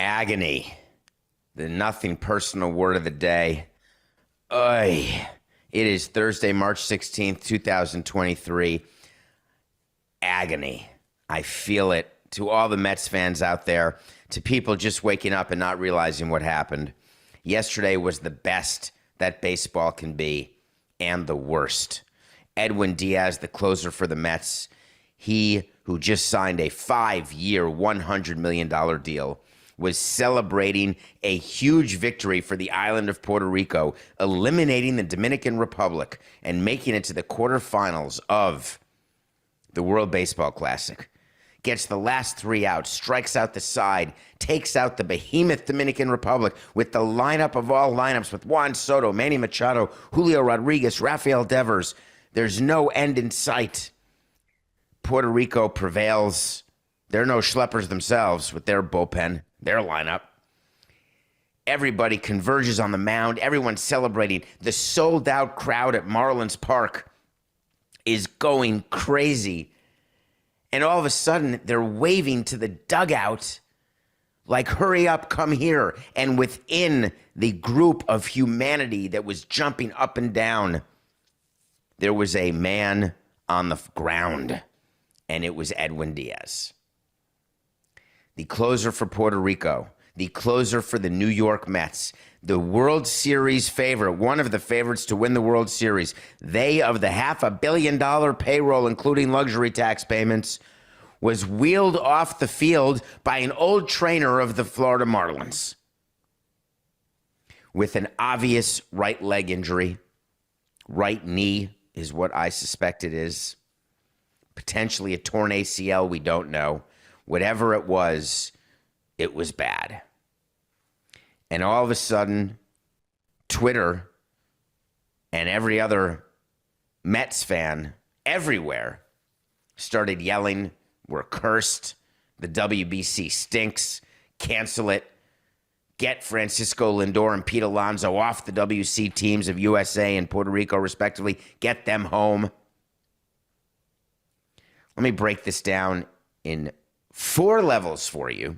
Agony, the nothing personal word of the day. Oy. It is Thursday, March 16th, 2023. Agony. I feel it. To all the Mets fans out there, to people just waking up and not realizing what happened. Yesterday was the best that baseball can be and the worst. Edwin Diaz, the closer for the Mets, he who just signed a 5-year, $100 million deal, was celebrating a huge victory for the island of Puerto Rico, eliminating the Dominican Republic and making it to the quarterfinals of the World Baseball Classic. Gets the last three outs, strikes out the side, takes out the behemoth Dominican Republic with the lineup of all lineups with Juan Soto, Manny Machado, Julio Rodriguez, Rafael Devers. There's no end in sight. Puerto Rico prevails. They're no schleppers themselves with their bullpen, their lineup. Everybody converges on the mound. Everyone's celebrating. The sold-out crowd at Marlins Park is going crazy. And all of a sudden, they're waving to the dugout like, hurry up, come here. And within the group of humanity that was jumping up and down, there was a man on the ground, and it was Edwin Diaz. The closer for Puerto Rico, the closer for the New York Mets, the World Series favorite, one of the favorites to win the World Series. They, of the $500 million payroll, including luxury tax payments, was wheeled off the field by an old trainer of the Florida Marlins with an obvious right leg injury. Right knee is what I suspect it is. Potentially a torn ACL, we don't know. Whatever it was bad. And all of a sudden, Twitter and every other Mets fan everywhere started yelling, "We're cursed. The WBC stinks. Cancel it. Get Francisco Lindor and Pete Alonso off the WC teams of USA and Puerto Rico, respectively. Get them home." Let me break this down in 4 levels for you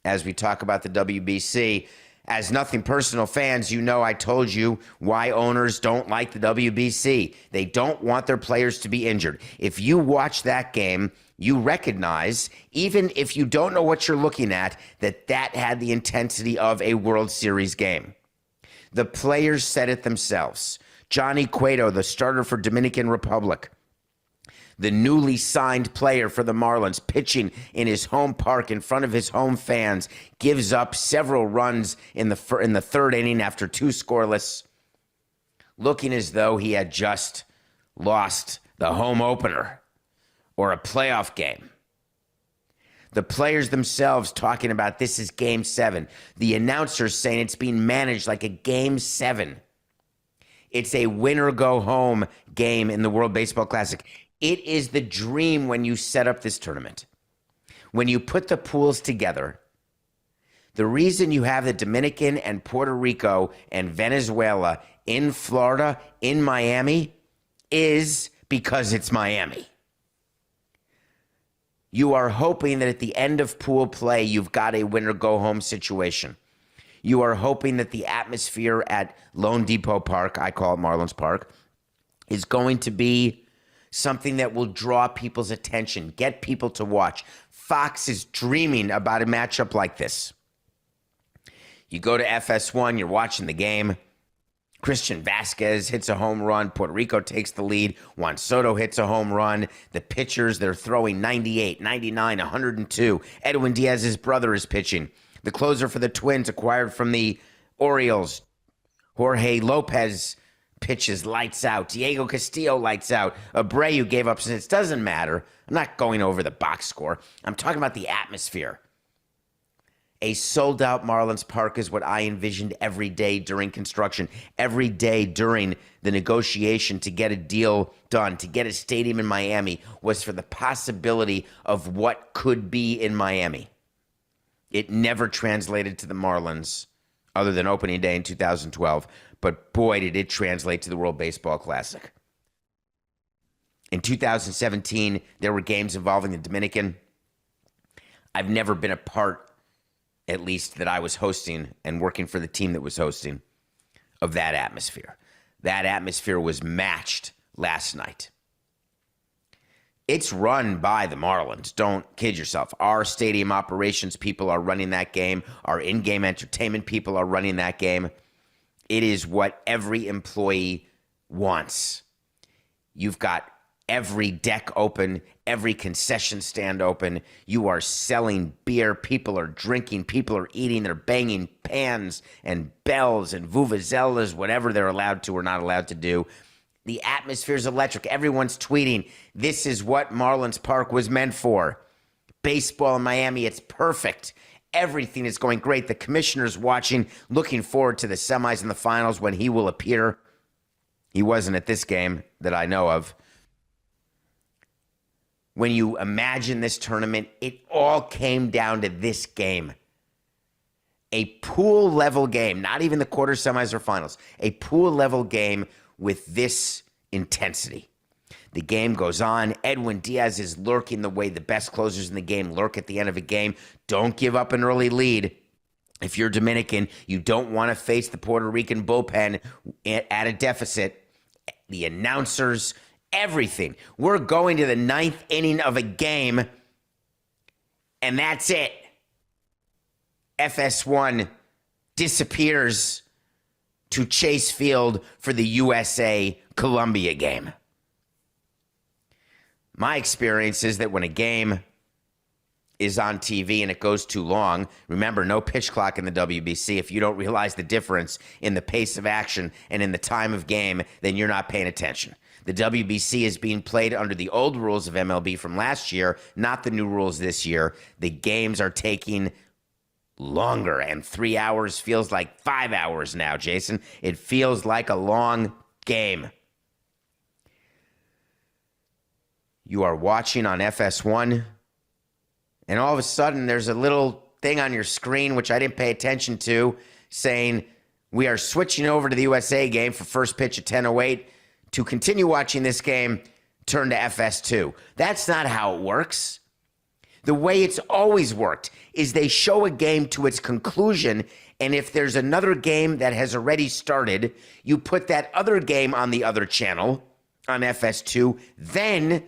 as we talk about the WBC. As nothing personal fans, you know I told you why owners don't like the WBC. They don't want their players to be injured. If you watch that game, you recognize, even if you don't know what you're looking at, that that had the intensity of a World Series game. The players said it themselves. Johnny Cueto, the starter for Dominican Republic, the newly signed player for the Marlins, pitching in his home park in front of his home fans, gives up several runs in the third inning after 2 scoreless, looking as though he had just lost the home opener or a playoff game. The players themselves talking about this is Game 7. The announcers saying it's being managed like a Game 7. It's a win-or-go-home game in the World Baseball Classic. It is the dream when you set up this tournament. When you put the pools together, the reason you have the Dominican and Puerto Rico and Venezuela in Florida, in Miami, is because it's Miami. You are hoping that at the end of pool play, you've got a win-or-go-home situation. You are hoping that the atmosphere at Lone Depot Park, I call it Marlins Park, is going to be something that will draw people's attention, get people to watch. Fox is dreaming about a matchup like this. You go to FS1, you're watching the game. Christian Vasquez hits a home run. Puerto Rico takes the lead. Juan Soto hits a home run. The pitchers, they're throwing 98, 99, 102. Edwin Diaz's brother is pitching. The closer for the Twins, acquired from the Orioles, Jorge Lopez, pitches lights out. Diego Castillo lights out. Abreu gave up since. It doesn't matter. I'm not going over the box score. I'm talking about the atmosphere. A sold-out Marlins Park is what I envisioned every day during construction, every day during the negotiation to get a deal done, to get a stadium in Miami, was for the possibility of what could be in Miami. It never translated to the Marlins, other than opening day in 2012, but boy, did it translate to the World Baseball Classic. In 2017, there were games involving the Dominican. I've never been a part at least that I was hosting and working for the team that was hosting, of that atmosphere. That atmosphere was matched last night. It's run by the Marlins. Don't kid yourself. Our stadium operations people are running that game. Our in-game entertainment people are running that game. It is what every employee wants. You've got every deck open, every concession stand open. You are selling beer. People are drinking. People are eating. They're banging pans and bells and vuvuzelas, whatever they're allowed to or not allowed to do. The atmosphere is electric. Everyone's tweeting, this is what Marlins Park was meant for. Baseball in Miami, it's perfect. Everything is going great. The commissioner's watching, looking forward to the semis and the finals when he will appear. He wasn't at this game that I know of. When you imagine this tournament, it all came down to this game. A pool-level game, not even the quarter, semis, or finals. A pool-level game with this intensity. The game goes on. Edwin Diaz is lurking the way the best closers in the game lurk at the end of a game. Don't give up an early lead. If you're Dominican, you don't want to face the Puerto Rican bullpen at a deficit. The announcers, everything. We're going to the ninth inning of a game, and that's it. FS1 disappears to Chase Field for the USA-Colombia game. My experience is that when a game is on TV and it goes too long, remember, no pitch clock in the WBC. If you don't realize the difference in the pace of action and in the time of game, then you're not paying attention. The WBC is being played under the old rules of MLB from last year, not the new rules this year. The games are taking longer, and 3 hours feels like 5 hours now, Jason. It feels like a long game. You are watching on FS1, and all of a sudden there's a little thing on your screen, which I didn't pay attention to, saying we are switching over to the USA game for first pitch at 10:08. To continue watching this game, turn to FS2. That's not how it works. The way it's always worked is they show a game to its conclusion, and if there's another game that has already started, you put that other game on the other channel on FS2. Then,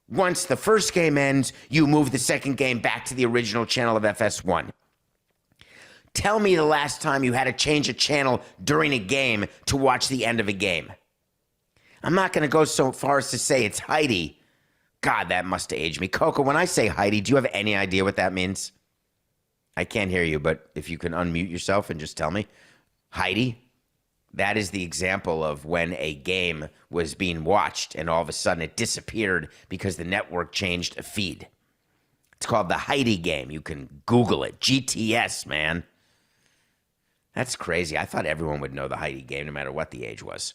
once the first game ends, you move the second game back to the original channel of FS1. Tell me the last time you had to change a channel during a game to watch the end of a game. I'm not going to go so far as to say it's Heidi. God, that must have aged me. Coco, when I say Heidi, do you have any idea what that means? I can't hear you, but if you can unmute yourself and just tell me. Heidi, that is the example of when a game was being watched and all of a sudden it disappeared because the network changed a feed. It's called the Heidi game. You can Google it. GTS, man. That's crazy. I thought everyone would know the Heidi game no matter what the age was.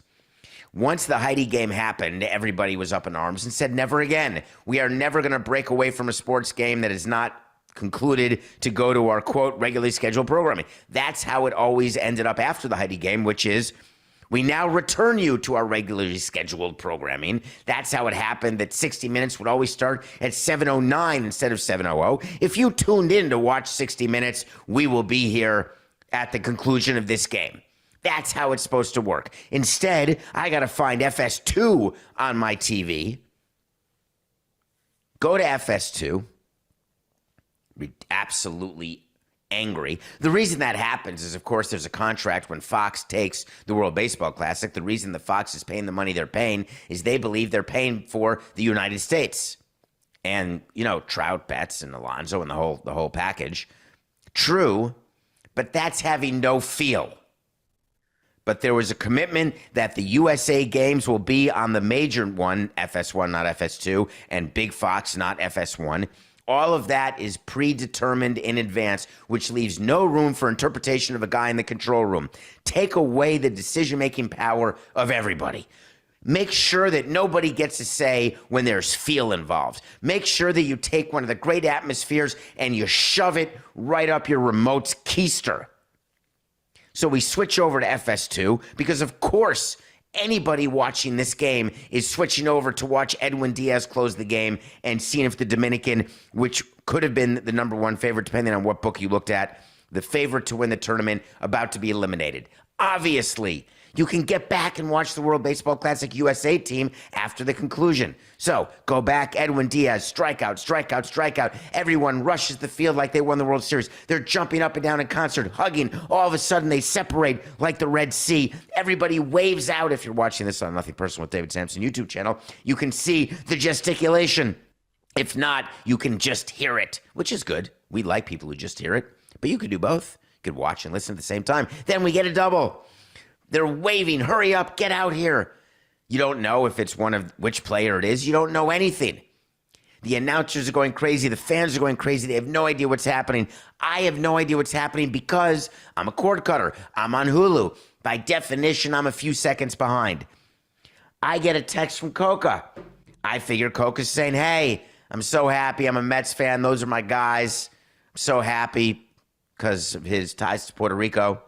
Once the Heidi game happened, everybody was up in arms and said, never again. We are never going to break away from a sports game that is not concluded to go to our, quote, regularly scheduled programming. That's how it always ended up after the Heidi game, which is we now return you to our regularly scheduled programming. That's how it happened, that 60 Minutes would always start at 7:09 instead of 7:00. If you tuned in to watch 60 Minutes, we will be here at the conclusion of this game. That's how it's supposed to work. Instead, I got to find FS2 on my TV. Go to FS2. Be absolutely angry. The reason that happens is, of course, there's a contract when Fox takes the World Baseball Classic. The reason the Fox is paying the money they're paying is they believe they're paying for the United States. And, you know, Trout, Betts, and Alonso and the whole package. True, but that's having no feel. But there was a commitment that the USA games will be on the major one, FS1, not FS2, and Big Fox, not FS1. All of that is predetermined in advance, which leaves no room for interpretation of a guy in the control room. Take away the decision-making power of everybody. Make sure that nobody gets to say when there's feel involved. Make sure that you take one of the great atmospheres and you shove it right up your remote's keister. So we switch over to FS2 because, of course, anybody watching this game is switching over to watch Edwin Diaz close the game and seeing if the Dominican, which could have been the #1 favorite depending on what book you looked at, the favorite to win the tournament, about to be eliminated. Obviously, you can get back and watch the World Baseball Classic USA team after the conclusion. So go back, Edwin Diaz, strikeout, strikeout, strikeout. Everyone rushes the field like they won the World Series. They're jumping up and down in concert, hugging. All of a sudden, they separate like the Red Sea. Everybody waves out. If you're watching this on Nothing Personal with David Samson YouTube channel, you can see the gesticulation. If not, you can just hear it, which is good. We like people who just hear it, but you could do both. You could watch and listen at the same time. Then we get a double. They're waving, hurry up, get out here. You don't know if it's which player it is. You don't know anything. The announcers are going crazy. The fans are going crazy. They have no idea what's happening. I have no idea what's happening because I'm a cord cutter. I'm on Hulu. By definition, I'm a few seconds behind. I get a text from Coca. I figure Coca's saying, hey, I'm so happy. I'm a Mets fan. Those are my guys. I'm so happy because of his ties to Puerto Rico.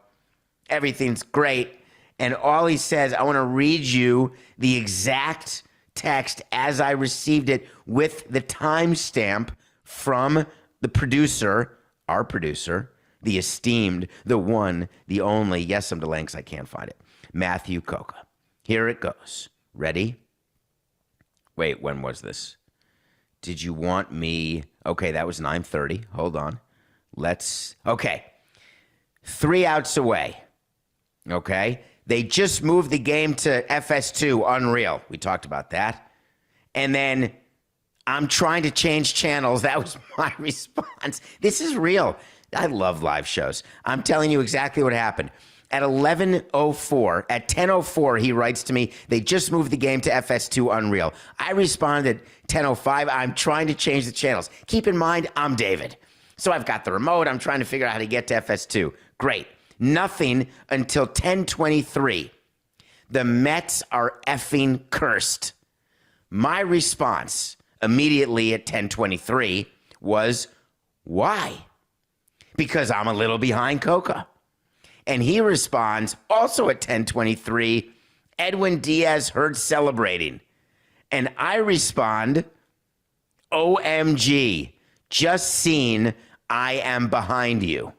Everything's great. And all he says, I want to read you the exact text as I received it with the timestamp from the producer, our producer, the esteemed, the one, the only, yes, I'm delaying because I can't find it, Matthew Coca. Here it goes. Ready? Wait, when was this? Did you want me? Okay, that was 9:30. Hold on. Okay. 3 outs away. Okay. They just moved the game to FS2, unreal. We talked about that. And then I'm trying to change channels. That was my response. This is real. I love live shows. I'm telling you exactly what happened. At 11:04, at 10:04, he writes to me, they just moved the game to FS2, unreal. I responded, 10:05, I'm trying to change the channels. Keep in mind, I'm David. So I've got the remote. I'm trying to figure out how to get to FS2. Great. Nothing until 10:23. The Mets are effing cursed. My response immediately at 10:23 was, why? Because I'm a little behind Coca. And he responds also at 10:23, Edwin Diaz heard celebrating. And I respond, OMG, just seen I am behind you.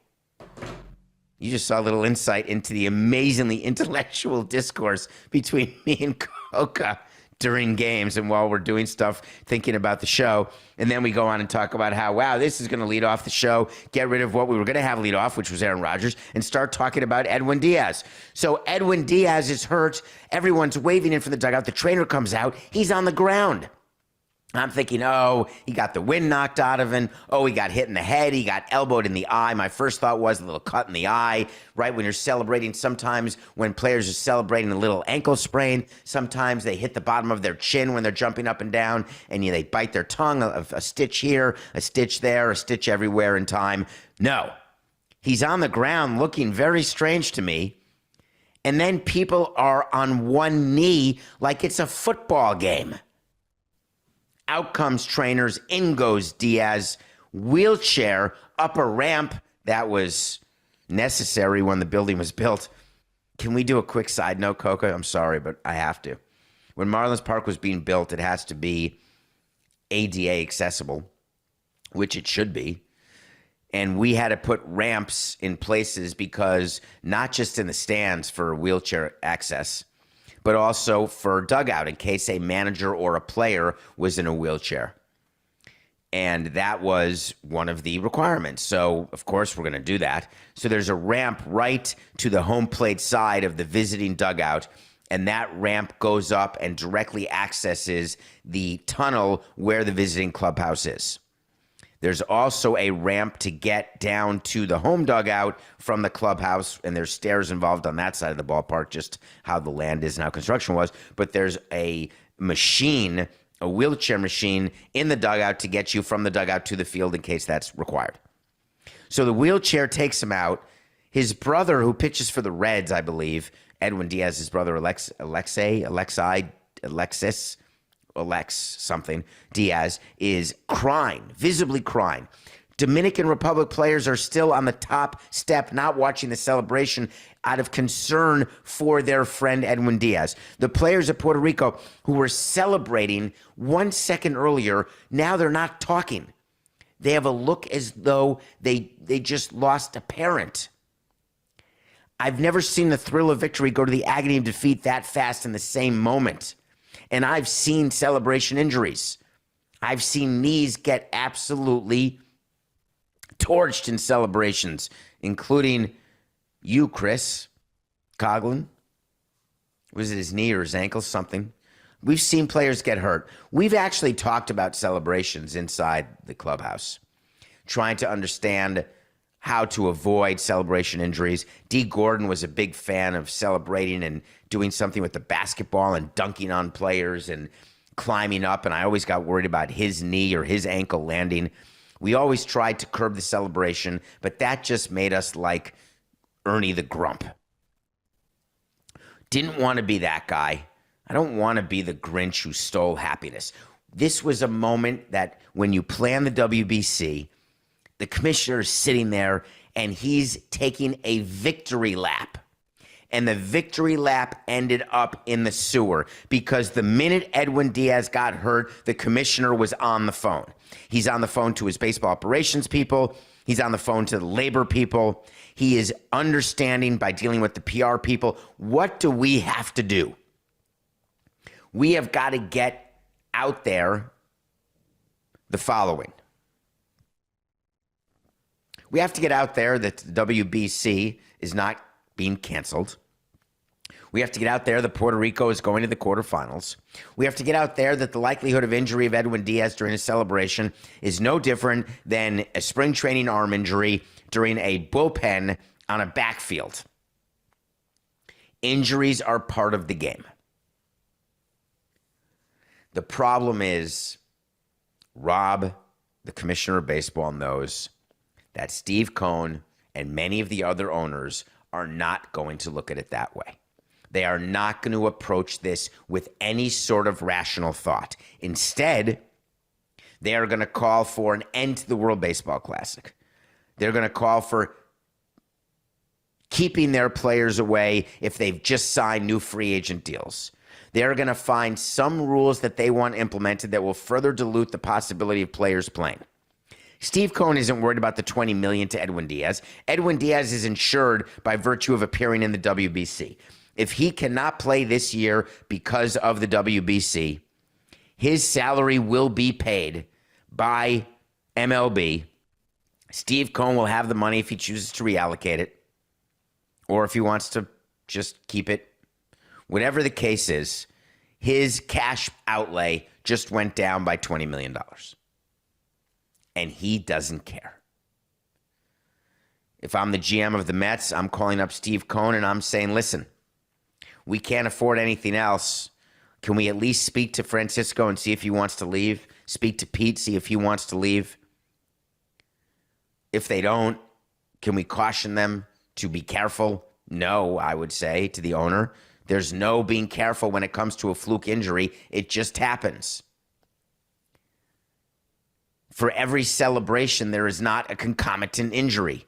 You just saw a little insight into the amazingly intellectual discourse between me and Coca during games and while we're doing stuff, thinking about the show. And then we go on and talk about how, wow, this is going to lead off the show, get rid of what we were going to have lead off, which was Aaron Rodgers, and start talking about Edwin Diaz. So Edwin Diaz is hurt. Everyone's waving in from the dugout. The trainer comes out. He's on the ground. I'm thinking, oh, he got the wind knocked out of him. Oh, he got hit in the head. He got elbowed in the eye. My first thought was a little cut in the eye, right? When you're celebrating, sometimes when players are celebrating a little ankle sprain, sometimes they hit the bottom of their chin when they're jumping up and down, and they bite their tongue, a stitch here, a stitch there, a stitch everywhere in time. No, he's on the ground looking very strange to me. And then people are on one knee like it's a football game. Out comes trainers, in goes Diaz, wheelchair, up a ramp. That was necessary when the building was built. Can we do a quick side note, Coca? I'm sorry, but I have to. When Marlins Park was being built, it has to be ADA accessible, which it should be. And we had to put ramps in places because not just in the stands for wheelchair access, but also for dugout in case a manager or a player was in a wheelchair. And that was one of the requirements. So, of course, we're going to do that. So there's a ramp right to the home plate side of the visiting dugout, and that ramp goes up and directly accesses the tunnel where the visiting clubhouse is. There's also a ramp to get down to the home dugout from the clubhouse, and there's stairs involved on that side of the ballpark, just how the land is and how construction was. But there's a machine, a wheelchair machine in the dugout to get you from the dugout to the field in case that's required. So the wheelchair takes him out. His brother, who pitches for the Reds, I believe, Edwin Diaz's brother, Alex something, Diaz, is crying, visibly crying. Dominican Republic players are still on the top step, not watching the celebration out of concern for their friend Edwin Diaz. The players of Puerto Rico who were celebrating 1 second earlier, now they're not talking. They have a look as though they just lost a parent. I've never seen the thrill of victory go to the agony of defeat that fast in the same moment. And I've seen celebration injuries. I've seen knees get absolutely torched in celebrations, including you, Chris Coughlin. Was it his knee or his ankle? Something. We've seen players get hurt. We've actually talked about celebrations inside the clubhouse, trying to understand how to avoid celebration injuries. D. Gordon was a big fan of celebrating and doing something with the basketball and dunking on players and climbing up, and I always got worried about his knee or his ankle landing. We always tried to curb the celebration, but that just made us like Ernie the Grump. Didn't want to be that guy. I don't want to be the Grinch who stole happiness. This was a moment that when you plan the WBC, the commissioner is sitting there and he's taking a victory lap. And the victory lap ended up in the sewer because the minute Edwin Diaz got hurt, the commissioner was on the phone. He's on the phone to his baseball operations people. He's on the phone to the labor people. He is understanding by dealing with the PR people. What do we have to do? We have got to get out there the following. We have to get out there that the WBC is not being canceled. We have to get out there that Puerto Rico is going to the quarterfinals. We have to get out there that the likelihood of injury of Edwin Diaz during a celebration is no different than a spring training arm injury during a bullpen on a backfield. Injuries are part of the game. The problem is, Rob, the commissioner of baseball, knows that Steve Cohen and many of the other owners are not going to look at it that way. They are not going to approach this with any sort of rational thought. Instead, they are going to call for an end to the World Baseball Classic. They're going to call for keeping their players away if they've just signed new free agent deals. They're going to find some rules that they want implemented that will further dilute the possibility of players playing. Steve Cohen isn't worried about the $20 million to Edwin Diaz. Edwin Diaz is insured by virtue of appearing in the WBC. If he cannot play this year because of the WBC, his salary will be paid by MLB. Steve Cohen will have the money if he chooses to reallocate it, or if he wants to just keep it. Whatever the case is, his cash outlay just went down by $20 million. And he doesn't care. If I'm the GM of the Mets, I'm calling up Steve Cohen and I'm saying, listen, we can't afford anything else. Can we at least speak to Francisco and see if he wants to leave? Speak to Pete, see if he wants to leave. If they don't, can we caution them to be careful? No, I would say to the owner. There's no being careful when it comes to a fluke injury. It just happens. For every celebration, there is not a concomitant injury.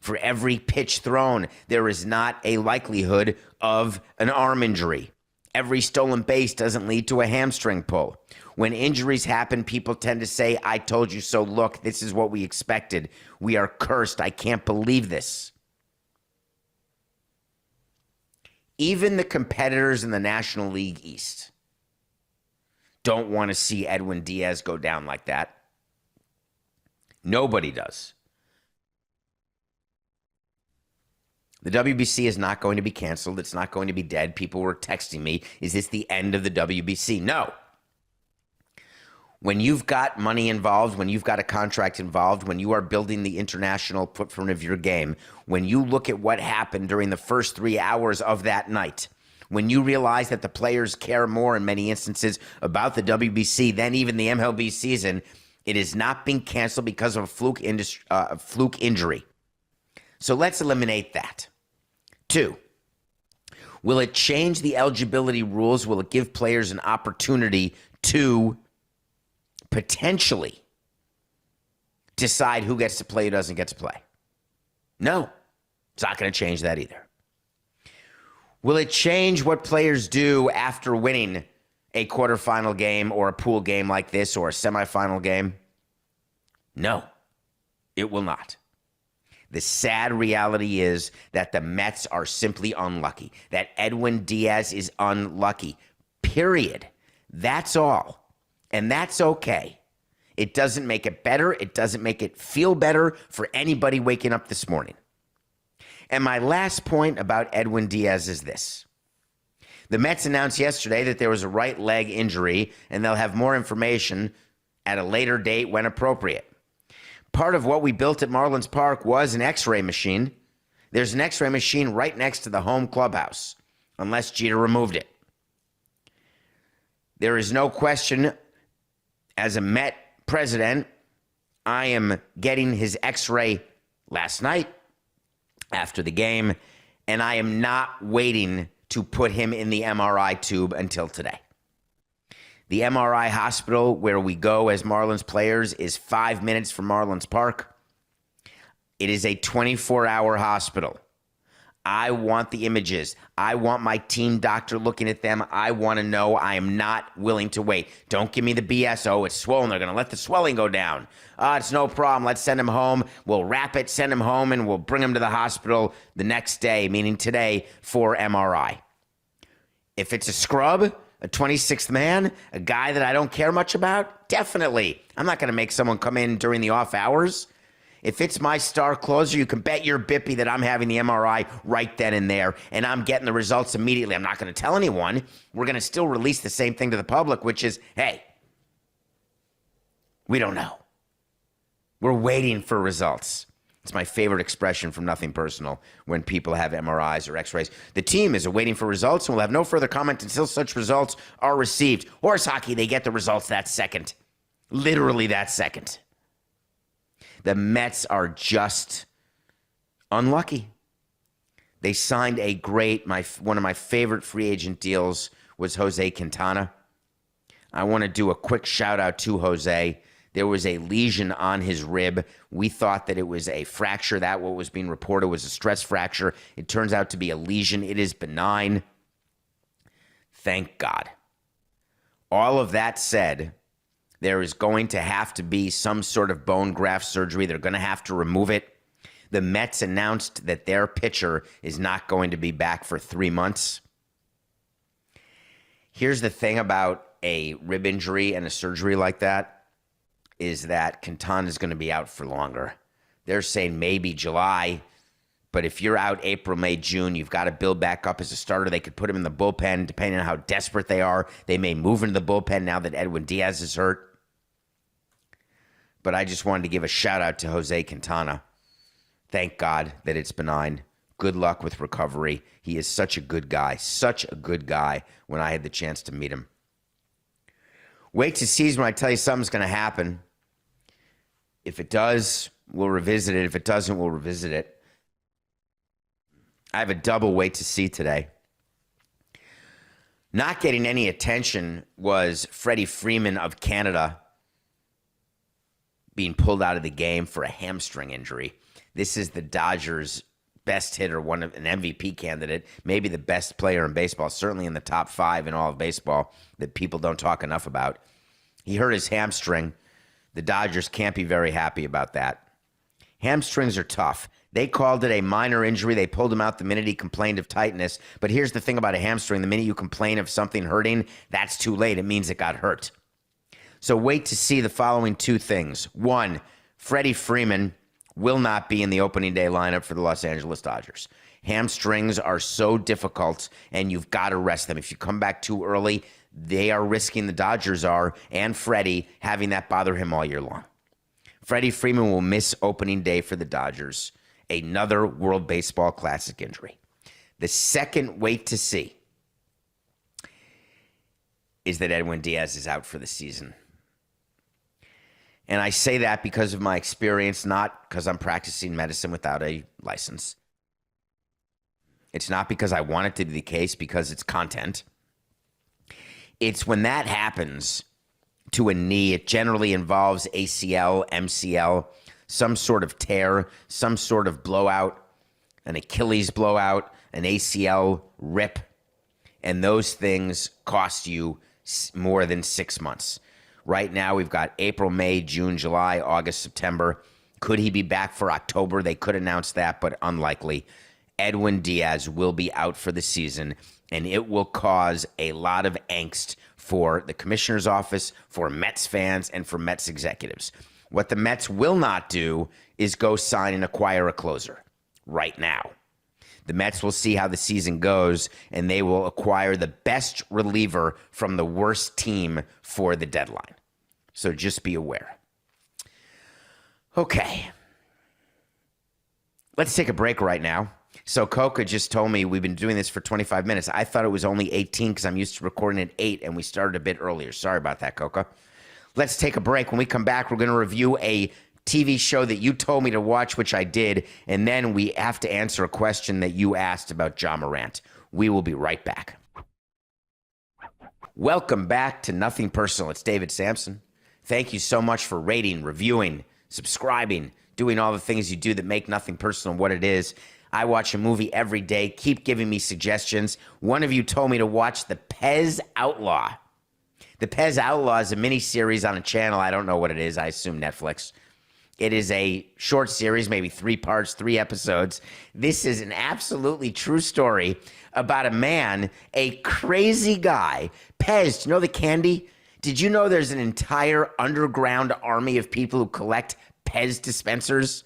For every pitch thrown, there is not a likelihood of an arm injury. Every stolen base doesn't lead to a hamstring pull. When injuries happen, people tend to say, I told you so. Look, this is what we expected. We are cursed. I can't believe this. Even the competitors in the National League East don't want to see Edwin Diaz go down like that. Nobody does. The WBC is not going to be canceled. It's not going to be dead. People were texting me, is this the end of the WBC? No. When you've got money involved, when you've got a contract involved, when you are building the international footprint of your game, when you look at what happened during the first 3 hours of that night, when you realize that the players care more in many instances about the WBC than even the MLB season, it is not being canceled because of a fluke injury. So let's eliminate that. 2, will it change the eligibility rules? Will it give players an opportunity to potentially decide who gets to play, who doesn't get to play? No, it's not going to change that either. Will it change what players do after winning a quarterfinal game or a pool game like this or a semifinal game? No, it will not. The sad reality is that the Mets are simply unlucky, that Edwin Diaz is unlucky, period. That's all. And that's okay. It doesn't make it better. It doesn't make it feel better for anybody waking up this morning. And my last point about Edwin Diaz is this. The Mets announced yesterday that there was a right leg injury, and they'll have more information at a later date when appropriate. Part of what we built at Marlins Park was an x-ray machine. There's an x-ray machine right next to the home clubhouse, unless Jeter removed it. There is no question, as a Met president, I am getting his x-ray last night after the game, and I am not waiting to put him in the MRI tube until today. The MRI hospital where we go as Marlins players is 5 minutes from Marlins Park. It is a 24-hour hospital. I want the images. I want my team doctor looking at them. I want to know. I am not willing to wait. Don't give me the BS. Oh, it's swollen. They're going to let the swelling go down. It's no problem. Let's send him home. We'll wrap it, send him home, and we'll bring him to the hospital the next day, meaning today, for MRI. If it's a scrub, a 26th man, a guy that I don't care much about, definitely. I'm not going to make someone come in during the off hours. If it's my star closer, you can bet your bippy that I'm having the MRI right then and there, and I'm getting the results immediately. I'm not going to tell anyone. We're going to still release the same thing to the public, which is, hey, we don't know. We're waiting for results. It's my favorite expression from Nothing Personal when people have MRIs or x-rays. The team is awaiting for results and will have no further comment until such results are received. Horse hockey, they get the results that second. Literally that second. The Mets are just unlucky. They signed a great, one of my favorite free agent deals was Jose Quintana. I want to do a quick shout out to Jose. There was a lesion on his rib. We thought that it was a fracture. That what was being reported was a stress fracture. It turns out to be a lesion. It is benign. Thank God. All of that said, there is going to have to be some sort of bone graft surgery. They're going to have to remove it. The Mets announced that their pitcher is not going to be back for 3 months. Here's the thing about a rib injury and a surgery like that, is that Quintana is going to be out for longer. They're saying maybe July, but if you're out April, May, June, you've got to build back up as a starter. They could put him in the bullpen, depending on how desperate they are. They may move into the bullpen now that Edwin Diaz is hurt. But I just wanted to give a shout out to Jose Quintana. Thank God that it's benign. Good luck with recovery. He is such a good guy when I had the chance to meet him. Wait to see when I tell you something's going to happen. If it does, we'll revisit it. If it doesn't, we'll revisit it. I have a double wait to see today. Not getting any attention was Freddie Freeman of Canada being pulled out of the game for a hamstring injury. This is the Dodgers' best hitter, an MVP candidate, maybe the best player in baseball, certainly in the top 5 in all of baseball that people don't talk enough about. He hurt his hamstring. The Dodgers can't be very happy about that. Hamstrings are tough. They called it a minor injury. They pulled him out the minute he complained of tightness. But here's the thing about a hamstring. The minute you complain of something hurting, that's too late. It means it got hurt. So wait to see the following 2 things. 1, Freddie Freeman will not be in the opening day lineup for the Los Angeles Dodgers. Hamstrings are so difficult, and you've got to rest them. If you come back too early, they are risking, the Dodgers are, and Freddie, having that bother him all year long. Freddie Freeman will miss opening day for the Dodgers. Another World Baseball Classic injury. The second wait to see is that Edwin Diaz is out for the season. And I say that because of my experience, not because I'm practicing medicine without a license. It's not because I want it to be the case, because it's content. It's when that happens to a knee, it generally involves ACL, MCL, some sort of tear, some sort of blowout, an Achilles blowout, an ACL rip, and those things cost you more than 6 months. Right now, we've got April, May, June, July, August, September. Could he be back for October? They could announce that, but unlikely. Edwin Diaz will be out for the season, and it will cause a lot of angst for the commissioner's office, for Mets fans, and for Mets executives. What the Mets will not do is go sign and acquire a closer right now. The Mets will see how the season goes, and they will acquire the best reliever from the worst team for the deadline. So just be aware. Okay. Let's take a break right now. So Coca just told me we've been doing this for 25 minutes. I thought it was only 18 because I'm used to recording at 8, and we started a bit earlier. Sorry about that, Coca. Let's take a break. When we come back, we're going to review a TV show that you told me to watch, which I did, and then we have to answer a question that you asked about Ja Morant. We will be right back. Welcome back to Nothing Personal. It's David Samson. Thank you so much for rating, reviewing, subscribing, doing all the things you do that make Nothing Personal what it is. I watch a movie every day. Keep giving me suggestions. One of you told me to watch the Pez Outlaw. The Pez Outlaw is a mini-series on a channel. I don't know what it is. I assume Netflix. It is a short series, maybe 3 parts, 3 episodes. This is an absolutely true story about a man, a crazy guy. Pez, do you know the candy? Did you know there's an entire underground army of people who collect Pez dispensers?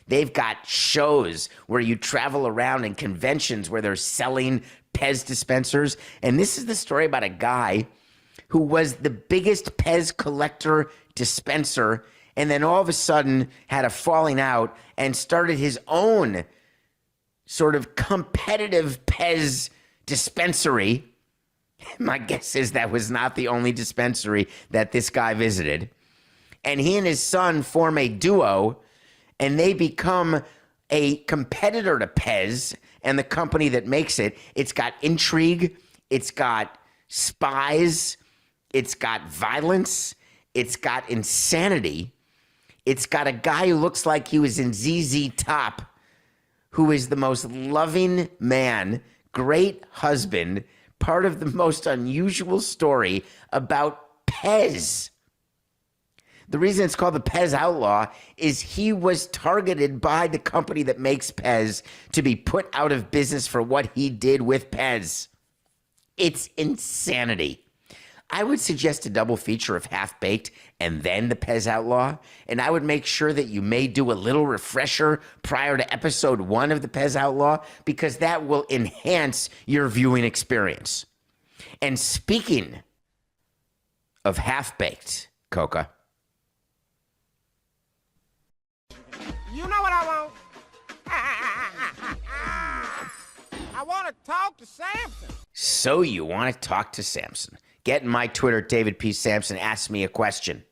They've got shows where you travel around in conventions where they're selling Pez dispensers. And this is the story about a guy who was the biggest Pez collector dispenser, and then all of a sudden had a falling out and started his own sort of competitive Pez dispensary. My guess is that was not the only dispensary that this guy visited. And he and his son form a duo, and they become a competitor to Pez and the company that makes it. It's got intrigue. It's got spies. It's got violence. It's got insanity. It's got a guy who looks like he was in ZZ Top, who is the most loving man, great husband, part of the most unusual story about Pez. The reason it's called the Pez Outlaw is he was targeted by the company that makes Pez to be put out of business for what he did with Pez. It's insanity. I would suggest a double feature of Half-Baked and then the Pez Outlaw, and I would make sure that you may do a little refresher prior to episode 1 of the Pez Outlaw, because that will enhance your viewing experience. And speaking of Half-Baked, Coca, you know what I want? I want to talk to Samson. So you want to talk to Samson. Get in my Twitter, David P. Samson, ask me a question.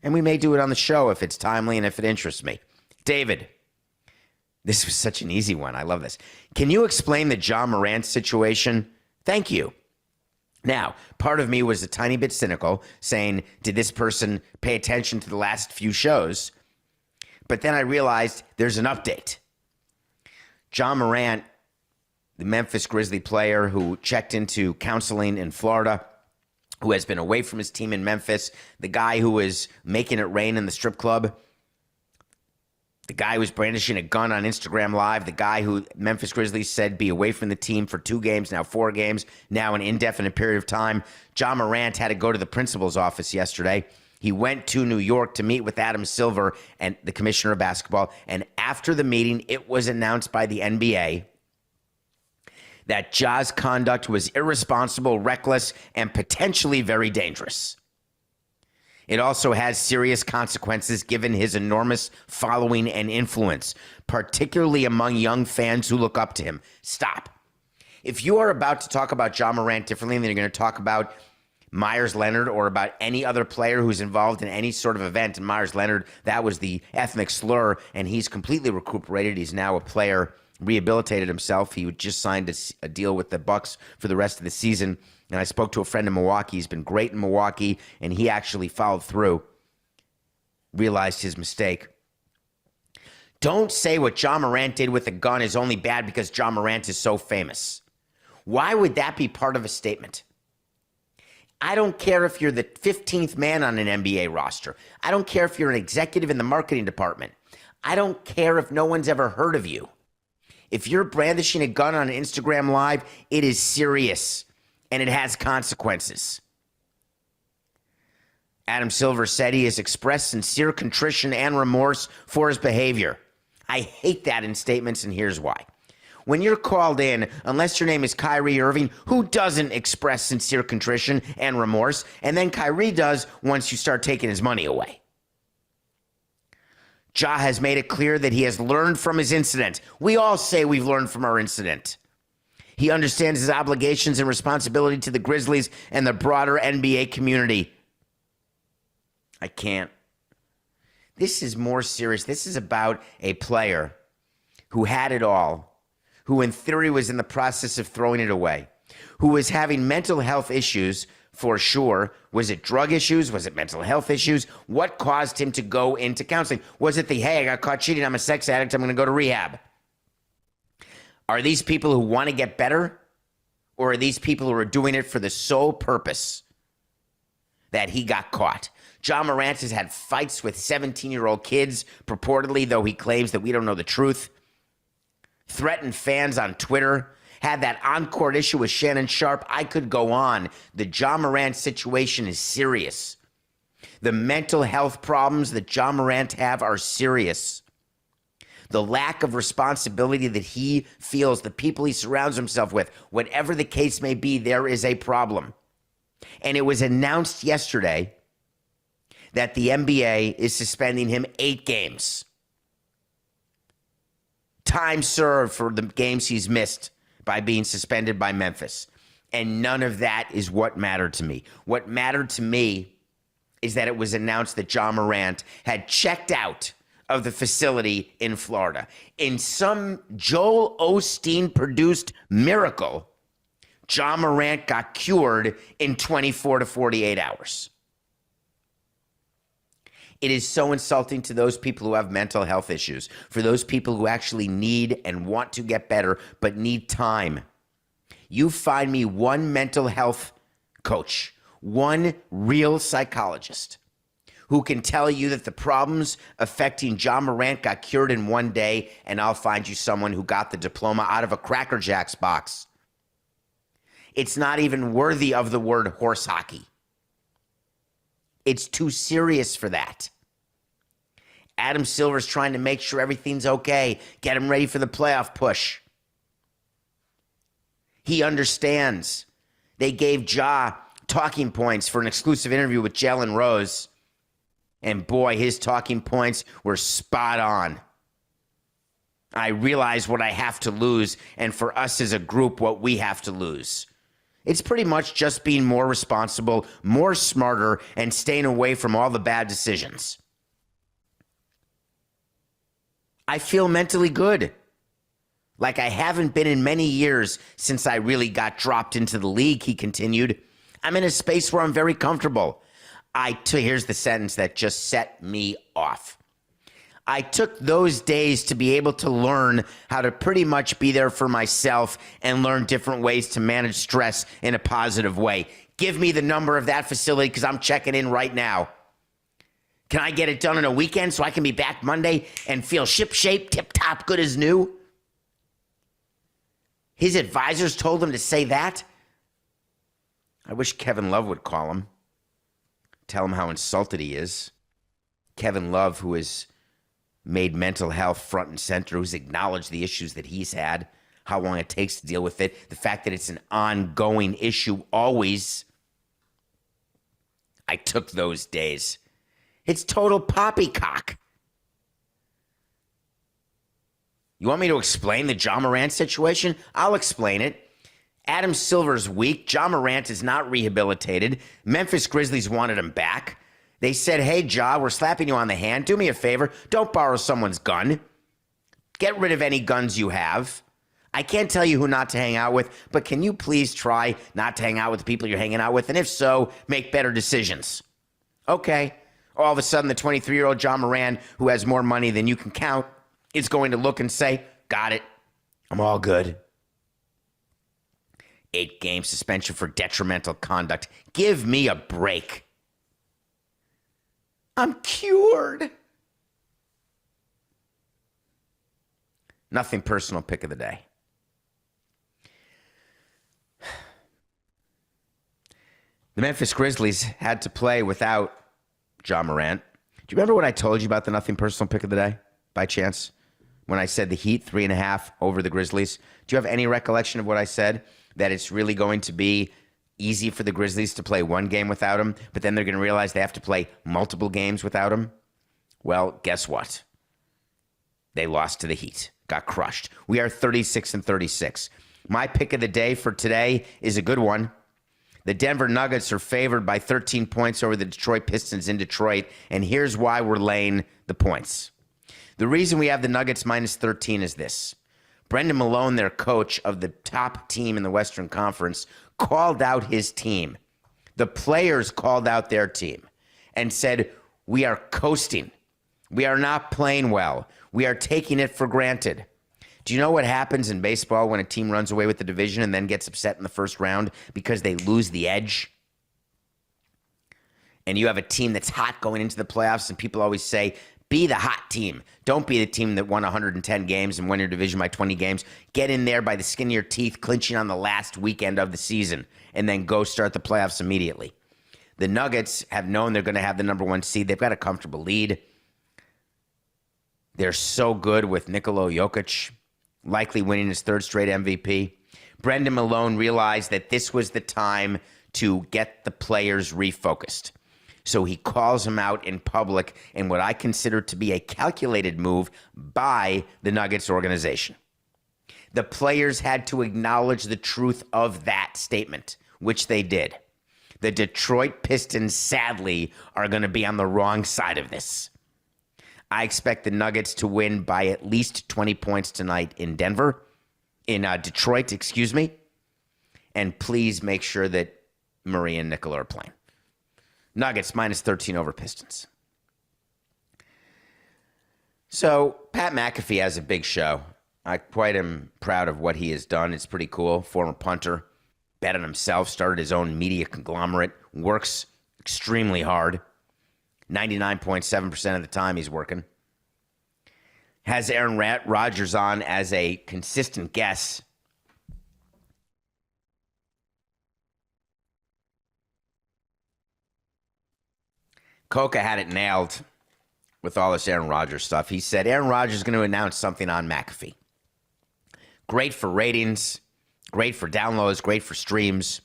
And we may do it on the show if it's timely and if it interests me. David, this was such an easy one. I love this. Can you explain the Ja Morant situation? Thank you. Now, part of me was a tiny bit cynical, saying, did this person pay attention to the last few shows? But then I realized there's an update. Ja Morant, the Memphis Grizzly player who checked into counseling in Florida, who has been away from his team in Memphis, the guy who was making it rain in the strip club, the guy who was brandishing a gun on Instagram Live, the guy who Memphis Grizzlies said be away from the team for 2 games, now 4 games, now an indefinite period of time. Ja Morant had to go to the principal's office yesterday. He went to New York to meet with Adam Silver, and the commissioner of basketball, and after the meeting, it was announced by the NBA that Ja's conduct was irresponsible, reckless, and potentially very dangerous. It also has serious consequences given his enormous following and influence, particularly among young fans who look up to him. Stop. If you are about to talk about Ja Morant differently than you're going to talk about Myers Leonard or about any other player who's involved in any sort of event, and Myers Leonard, that was the ethnic slur, and he's completely recuperated. He's now a player, rehabilitated himself. He just signed a deal with the Bucks for the rest of the season. And I spoke to a friend in Milwaukee. He's been great in Milwaukee, and he actually followed through, realized his mistake. Don't say what Ja Morant did with a gun is only bad because Ja Morant is so famous. Why would that be part of a statement? I don't care if you're the 15th man on an NBA roster. I don't care if you're an executive in the marketing department. I don't care if no one's ever heard of you. If you're brandishing a gun on an Instagram Live, it is serious and it has consequences. Adam Silver said he has expressed sincere contrition and remorse for his behavior. I hate that in statements, and here's why. When you're called in, unless your name is Kyrie Irving, who doesn't express sincere contrition and remorse? And then Kyrie does once you start taking his money away. Ja has made it clear that he has learned from his incident. We all say we've learned from our incident. He understands his obligations and responsibility to the Grizzlies and the broader NBA community. I can't. This is more serious. This is about a player who had it all, who in theory was in the process of throwing it away, who was having mental health issues for sure. Was it drug issues? Was it mental health issues? What caused him to go into counseling? Was it hey, I got caught cheating, I'm a sex addict, I'm going to go to rehab? Are these people who want to get better? Or are these people who are doing it for the sole purpose that he got caught? Ja Morant has had fights with 17-year-old kids, purportedly, though he claims that we don't know the truth. Threatened fans on Twitter, had that on-court issue with Shannon Sharp. I could go on. The Ja Morant situation is serious. The mental health problems that Ja Morant have are serious. The lack of responsibility that he feels, the people he surrounds himself with, whatever the case may be, there is a problem. And it was announced yesterday that the NBA is suspending him 8 games. Time served for the games he's missed by being suspended by Memphis. And none of that is what mattered to me. What mattered to me is that it was announced that Ja Morant had checked out of the facility in Florida. In some Joel Osteen-produced miracle, Ja Morant got cured in 24 to 48 hours. It is so insulting to those people who have mental health issues, for those people who actually need and want to get better but need time. You find me one mental health coach, one real psychologist who can tell you that the problems affecting Ja Morant got cured in one day, and I'll find you someone who got the diploma out of a Cracker Jacks box. It's not even worthy of the word horse hockey. It's too serious for that. Adam Silver's trying to make sure everything's okay, get him ready for the playoff push. He understands. They gave Ja talking points for an exclusive interview with Jalen Rose. And boy, his talking points were spot on. I realize what I have to lose, and for us as a group, what we have to lose. It's pretty much just being more responsible, more smarter, and staying away from all the bad decisions. I feel mentally good. Like I haven't been in many years since I really got dropped into the league, he continued. I'm in a space where I'm very comfortable. Here's the sentence that just set me off. I took those days to be able to learn how to pretty much be there for myself and learn different ways to manage stress in a positive way. Give me the number of that facility because I'm checking in right now. Can I get it done on a weekend so I can be back Monday and feel ship-shape, tip-top, good as new? His advisors told him to say that? I wish Kevin Love would call him. Tell him how insulted he is. Kevin Love, who has made mental health front and center, who's acknowledged the issues that he's had, how long it takes to deal with it, the fact that it's an ongoing issue always. I took those days. It's total poppycock. You want me to explain the Ja Morant situation? I'll explain it. Adam Silver's weak. Ja Morant is not rehabilitated. Memphis Grizzlies wanted him back. They said, hey, Ja, we're slapping you on the hand. Do me a favor. Don't borrow someone's gun. Get rid of any guns you have. I can't tell you who not to hang out with, but can you please try not to hang out with the people you're hanging out with? And if so, make better decisions. Okay. All of a sudden, the 23-year-old Ja Morant, who has more money than you can count, is going to look and say, got it. I'm all good. 8-game suspension for detrimental conduct. Give me a break. I'm cured. Nothing personal pick of the day. The Memphis Grizzlies had to play without Ja Morant. Do you remember what I told you about the nothing personal pick of the day, by chance? When I said the Heat 3.5 over the Grizzlies? Do you have any recollection of what I said? That it's really going to be easy for the Grizzlies to play one game without him, but then they're going to realize they have to play multiple games without him? Well, guess what? They lost to the Heat. Got crushed. We are 36-36. My pick of the day for today is a good one. The Denver Nuggets are favored by 13 points over the Detroit Pistons in Detroit, and here's why we're laying the points. The reason we have the Nuggets minus 13 is this. Brendan Malone, their coach of the top team in the Western Conference, called out his team. The players called out their team and said, we are coasting. We are not playing well. We are taking it for granted. Do you know what happens in baseball when a team runs away with the division and then gets upset in the first round because they lose the edge? And you have a team that's hot going into the playoffs, and people always say, be the hot team. Don't be the team that won 110 games and won your division by 20 games. Get in there by the skin of your teeth, clinching on the last weekend of the season, and then go start the playoffs immediately. The Nuggets have known they're going to have the number one seed. They've got a comfortable lead. They're so good with Nikola Jokic, likely winning his third straight MVP. Brendan Malone realized that this was the time to get the players refocused. So he calls them out in public in what I consider to be a calculated move by the Nuggets organization. The players had to acknowledge the truth of that statement, which they did. The Detroit Pistons, sadly, are going to be on the wrong side of this. I expect the Nuggets to win by at least 20 points tonight in Detroit, excuse me. And please make sure that Murray and Nikola are playing. Nuggets minus 13 over Pistons. So Pat McAfee has a big show. I quite am proud of what he has done. It's pretty cool. Former punter, bet on himself, started his own media conglomerate, works extremely hard. 99.7% of the time he's working. Has Aaron Rodgers on as a consistent guest. Coca had it nailed with all this Aaron Rodgers stuff. He said Aaron Rodgers is going to announce something on McAfee. Great for ratings, great for downloads, great for streams.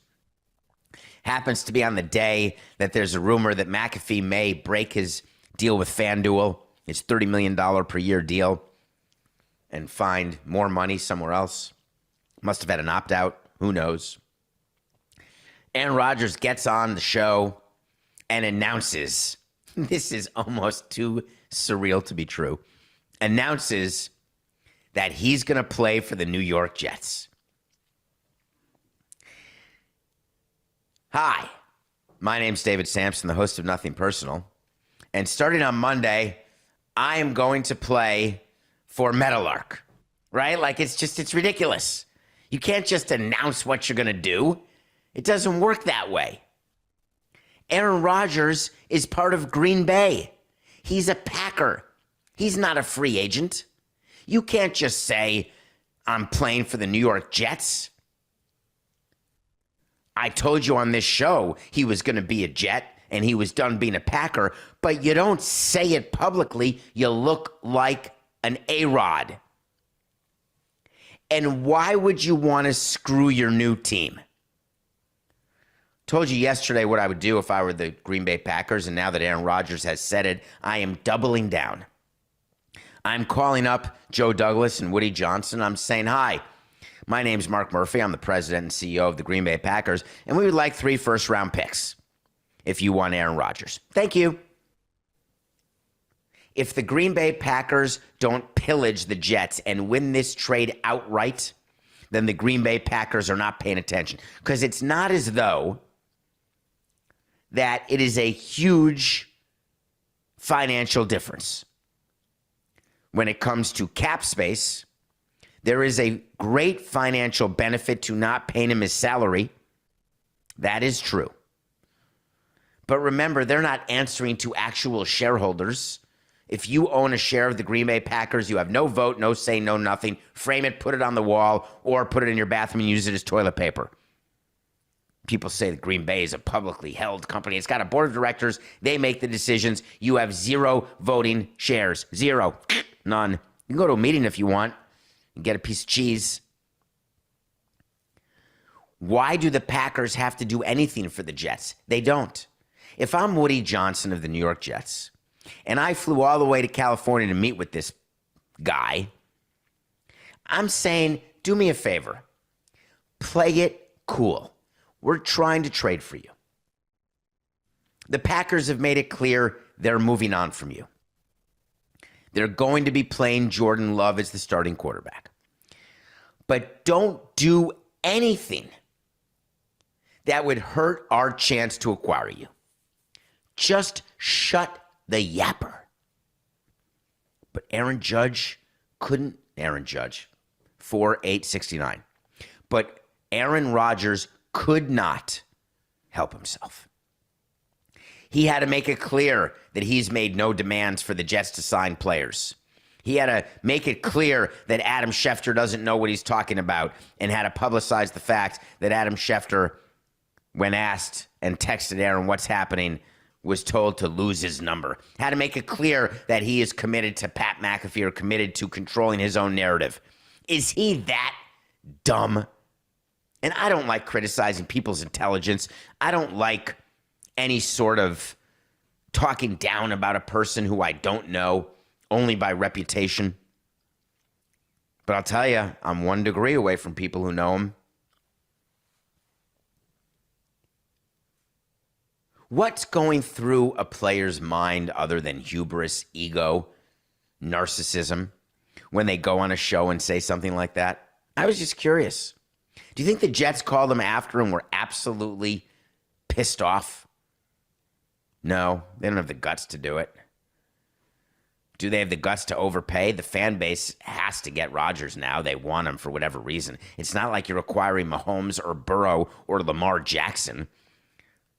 Happens to be on the day that there's a rumor that McAfee may break his deal with FanDuel, his $30 million per year deal, and find more money somewhere else. Must have had an opt-out. Who knows? Aaron Rodgers gets on the show and announces, this is almost too surreal to be true, announces that he's going to play for the New York Jets. Hi, my name's David Samson, the host of Nothing Personal. And starting on Monday, I am going to play for Meadowlark, right? Like, it's ridiculous. You can't just announce what you're going to do. It doesn't work that way. Aaron Rodgers is part of Green Bay. He's a Packer. He's not a free agent. You can't just say, I'm playing for the New York Jets. I told you on this show he was going to be a Jet and he was done being a Packer, but you don't say it publicly. You look like an A-Rod. And why would you want to screw your new team? Told you yesterday what I would do if I were the Green Bay Packers, and now that Aaron Rodgers has said it, I am doubling down. I'm calling up Joe Douglas and Woody Johnson. I'm saying, hi, my name's Mark Murphy. I'm the president and CEO of the Green Bay Packers, and we would like 3 first-round picks if you want Aaron Rodgers. Thank you. If the Green Bay Packers don't pillage the Jets and win this trade outright, then the Green Bay Packers are not paying attention. Because it's not as though that it is a huge financial difference. When it comes to cap space, There is a great financial benefit to not paying him his salary. That is true. But remember, they're not answering to actual shareholders. If you own a share of the Green Bay Packers, you have no vote, no say, no nothing. Frame it, put it on the wall, or put it in your bathroom and use it as toilet paper. People say that Green Bay is a publicly held company. It's got a board of directors. They make the decisions. You have zero voting shares. Zero. None. You can go to a meeting if you want and get a piece of cheese. Why do the Packers have to do anything for the Jets? They don't. If I'm Woody Johnson of the New York Jets, and I flew all the way to California to meet with this guy, I'm saying, do me a favor. Play it cool. We're trying to trade for you. The Packers have made it clear they're moving on from you. They're going to be playing Jordan Love as the starting quarterback. But don't do anything that would hurt our chance to acquire you. Just shut the yapper. But Aaron Judge, 4.869. But Aaron Rodgers could not help himself. He had to make it clear that he's made no demands for the Jets to sign players. He had to make it clear that Adam Schefter doesn't know what he's talking about, and had to publicize the fact that Adam Schefter, when asked and texted Aaron what's happening, was told to lose his number. Had to make it clear that he is committed to Pat McAfee, or committed to controlling his own narrative. Is he that dumb? And I don't like criticizing people's intelligence. I don't like any sort of talking down about a person who I don't know only by reputation. But I'll tell you, I'm 1 degree away from people who know him. What's going through a player's mind other than hubris, ego, narcissism when they go on a show and say something like that? I was just curious. Do you think the Jets called him after and were absolutely pissed off? No, they don't have the guts to do it. Do they have the guts to overpay? The fan base has to get Rodgers now. They want him for whatever reason. It's not like you're acquiring Mahomes or Burrow or Lamar Jackson.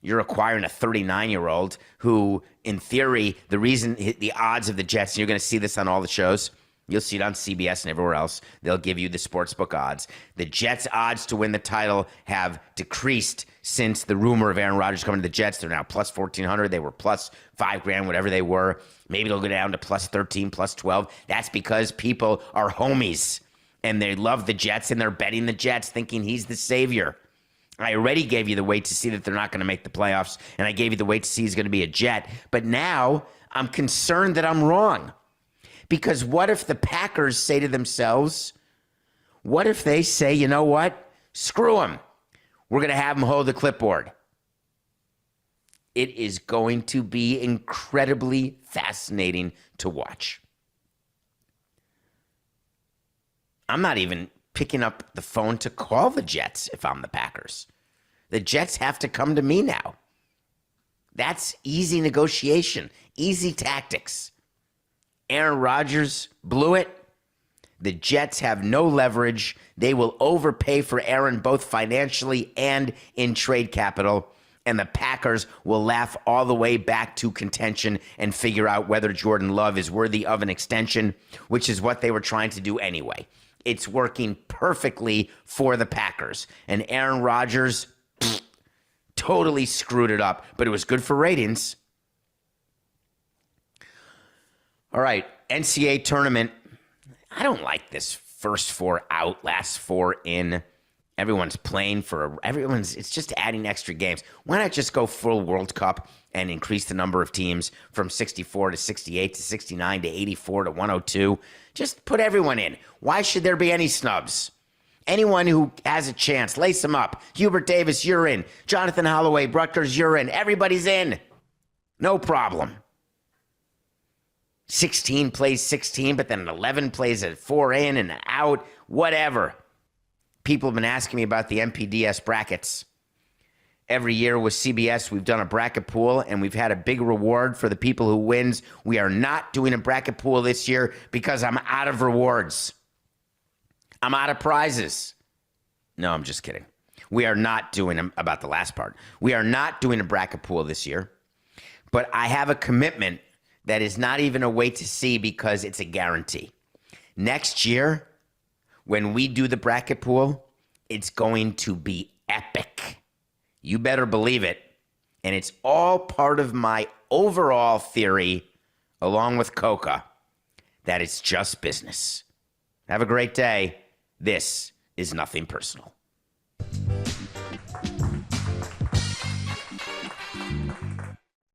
You're acquiring a 39-year-old who, in theory, the odds of the Jets, and you're going to see this on all the shows. You'll see it on CBS and everywhere else. They'll give you the sportsbook odds. The Jets' odds to win the title have decreased since the rumor of Aaron Rodgers coming to the Jets. They're now plus 1,400. They were plus $5,000, whatever they were. Maybe they'll go down to plus 13, plus 12. That's because people are homies, and they love the Jets, and they're betting the Jets, thinking he's the savior. I already gave you the way to see that they're not going to make the playoffs, and I gave you the way to see he's going to be a Jet. But now I'm concerned that I'm wrong. Because what if the Packers say to themselves, what if they say, you know what? Screw him. We're going to have him hold the clipboard. It is going to be incredibly fascinating to watch. I'm not even picking up the phone to call the Jets if I'm the Packers. The Jets have to come to me now. That's easy negotiation, easy tactics. Aaron Rodgers blew it. The Jets have no leverage. They will overpay for Aaron both financially and in trade capital. And the Packers will laugh all the way back to contention and figure out whether Jordan Love is worthy of an extension, which is what they were trying to do anyway. It's working perfectly for the Packers. And Aaron Rodgers totally screwed it up, but it was good for ratings. All right, NCAA tournament. I don't like this first four out, last four in. Everyone's playing it's just adding extra games. Why not just go full World Cup and increase the number of teams from 64 to 68 to 69 to 84 to 102? Just put everyone in. Why should there be any snubs? Anyone who has a chance, lace them up. Hubert Davis, you're in. Jonathan Holloway, Rutgers, you're in. Everybody's in. No problem. 16 plays 16, but then 11 plays at 4 in and out, whatever. People have been asking me about the MPDS brackets. Every year with CBS, we've done a bracket pool, and we've had a big reward for the people who wins. We are not doing a bracket pool this year because I'm out of rewards. I'm out of prizes. No, I'm just kidding. We are not doing, about the last part, we are not doing a bracket pool this year. But I have a commitment that is not even a wait to see because it's a guarantee. Next year, when we do the bracket pool, it's going to be epic. You better believe it. And it's all part of my overall theory, along with Coca, that it's just business. Have a great day. This is nothing personal.